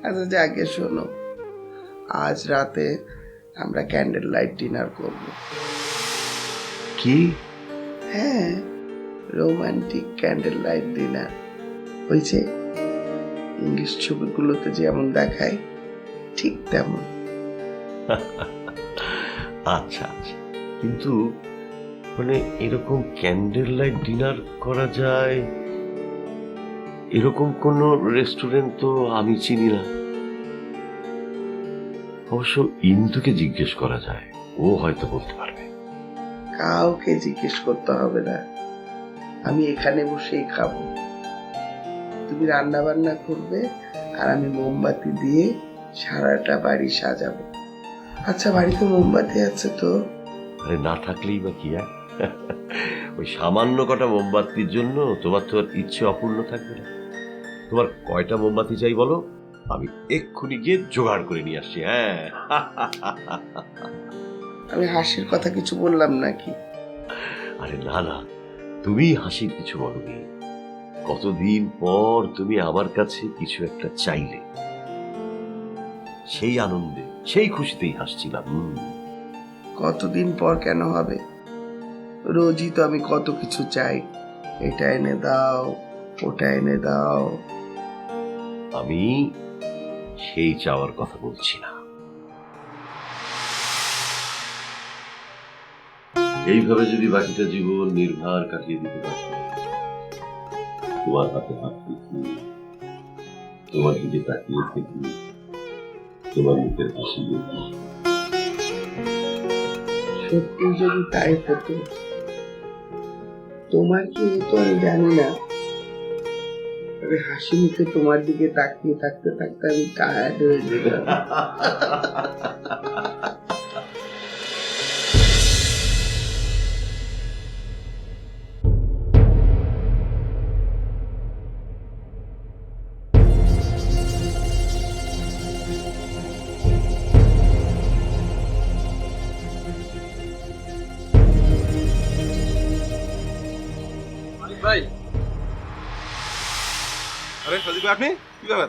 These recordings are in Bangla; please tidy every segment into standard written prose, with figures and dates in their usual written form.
আচ্ছা যাকে শোনো, আজ রাতে আমরা ক্যান্ডেল লাইট ডিনার করব। কি? হ্যাঁ, রোমান্টিক ক্যান্ডেল লাইট ডিনার। ওই যে ইংলিশ ছবিগুলোতে যেমন দেখায় ঠিক তেমন। আচ্ছা আচ্ছা, কিন্তু মানে এরকম ক্যান্ডেল লাইট ডিনার করা যায় এরকম কোন রেস্টুরেন্ট তো আমি চিনি না। অবশ্য ইন্দুকে জিজ্ঞেস করা যায়, ও হয়তো বলতে পারবে। কাউকে জিজ্ঞেস করতে হবে না, আমি এখানে বসেই খাবো। তুমি রান্না বান্না করবে আর আমি মোমবাতি দিয়ে সারাটা বাড়ি সাজাবো। আচ্ছা, বাড়িতে মোমবাতি আছে তো? আরে না থাকলেই বা কি, ওই সামান্য কটা মোমবাতির জন্য তোমার তো আর ইচ্ছে অপূর্ণ থাকবে না। তোমার কয়টা মোমবাতি চাই বলো, আমি এক্ষুনি গিয়ে জোগাড় করে নিয়ে আসছি। হ্যাঁ, আমি হাসির কথা কিছু বললাম নাকি? আরে না না, তুমি হাসির কিছু বলনি। কতদিন পর তুমি আমার কাছে কিছু একটা চাইলে, সেই আনন্দে সেই খুশিতেই হাসছিলাম। কতদিন পর কেন হবে? রোজই তো আমি কত কিছু চাই, এটা এনে দাও, ওটা এনে দাও। আমি সেই চাওয়ার কথা বলছি না। এইভাবে যদি বাকিটা জীবন নির্ভার কাটিয়ে দিতে পারত, তোমার হাতে হাত রেখে, তোমার দিকে তাকিয়ে থেকে, তোমার মুখের হাসি দেখে। সত্যি যদি তাই হতো, তোমার কি হতো আমি জানি না, তবে হাসি মুখে তোমার দিকে তাকিয়ে থাকতে থাকতে আমি টায়ার্ড হয়ে যেতাম। ভাই, আরে সাজিদ ভাই, আপনি কি ব্যাপার?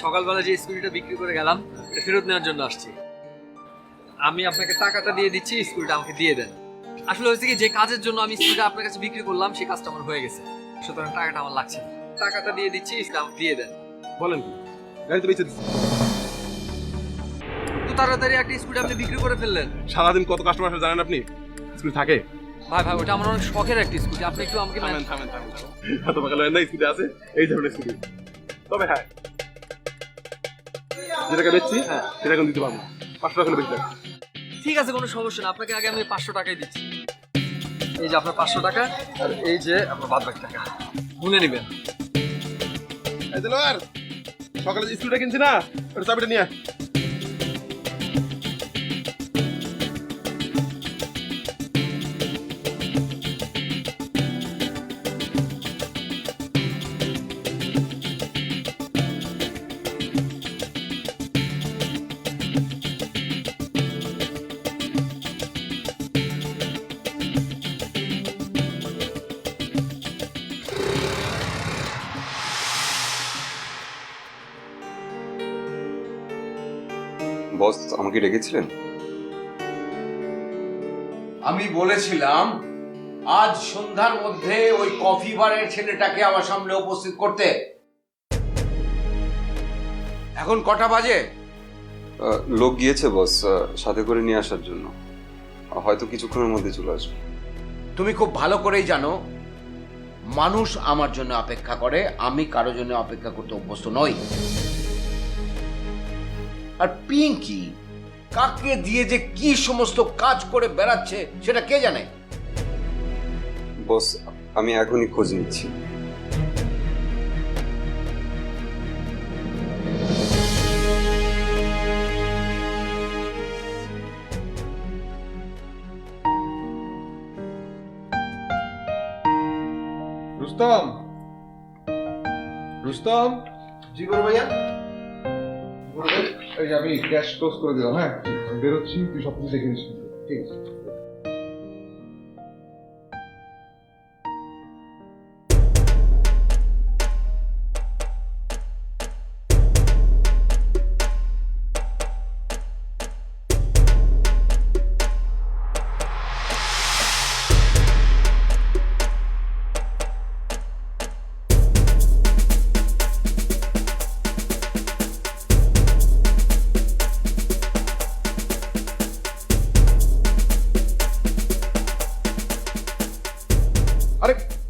সকালবেলা যে স্কুটিটা বিক্রি করে গেলাম এটা ফেরত নেওয়ার জন্য আসছি। আমি আপনাকে টাকাটা দিয়ে দিচ্ছি, স্কুটিটা আমাকে দিয়ে দেন। আসলে হয়েছে কি, যে কাজের জন্য আমি স্কুটিটা আপনার কাছে বিক্রি করলাম সেই কাজটা আমার হয়ে গেছে, সুতরাং টাকাটা আমার লাগছে না। টাকাটা দিয়ে দিচ্ছি, স্কুটিটা আমাকে দিয়ে দেন। বলেন কি, গাড়ি তো বেঁচে দিচ্ছি। তো তাড়াতাড়ি একটা স্কুটি আপনি বিক্রি করে ফেললেন। সারাদিন কত কাস্টমার আসে জানেন আপনি? স্কুল থাকে। ভাই ভাই, ওটা আমার অনেক শখের একটা স্কুটি, আপনি একটু আমাকে থামেন থামেন থামেন, এত টাকা না স্কুটি আছে, এই ধরনের স্কুটি। তবে হ্যাঁ, যে টাকা বেচছি সেটা এখন দিতে পারবো, 500 টাকা বেশি টাকা। ঠিক আছে, কোনো সমস্যা না, আপনাকে আগে আমি 500 টাকাই দিচ্ছি। এই যে আপনার 500 টাকা, আর এই যে আপনার বাদ বাকি টাকা, গুনে নেবেন। এই যে লোয়ার, সকালে যে স্কুটিটা কিনছি না, ওটা চাবিটা নিয়ে আয়। বস আমাকে ডেকেছিলেন? আমি বলেছিলাম আজ সন্ধ্যার মধ্যে ওই কফি বারের ছেলেটাকে আমার সামনে উপস্থিত করতে। এখন কটা বাজে? লোক গিয়েছে বস, সাথে করে নিয়ে আসার জন্য। হয়তো কিছুক্ষণের মধ্যে চলে আসবে। তুমি খুব ভালো করেই জানো মানুষ আমার জন্য অপেক্ষা করে, আমি কারো জন্য অপেক্ষা করতে অভ্যস্ত নই। আর পিঙ্কি কাকে দিয়ে যে কি সমস্ত কাজ করে বেড়াচ্ছে সেটা কে জানে? বস আমি এখনই খোঁজ নিচ্ছি। রুস্তম, রুস্তম। জি বড় ভাইয়া। এই যে আমি ক্যাশ ক্লোজ করে দিলাম। হ্যাঁ, আমি বেরোচ্ছি, তুই সব কিছু দেখে নিস। ঠিক আছে।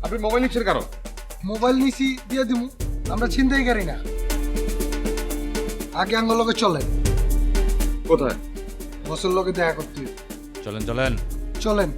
আপনি মোবাইল নিচ্ছেন কেন? মোবাইল নিছি দিয়ে দিমু, আমরা ছিনতাই করি না। আগে আঙ্গ লোকে চলেন, কোথায়? বসের লোকে দেখা করতে। চলেন চলেন। চলেন।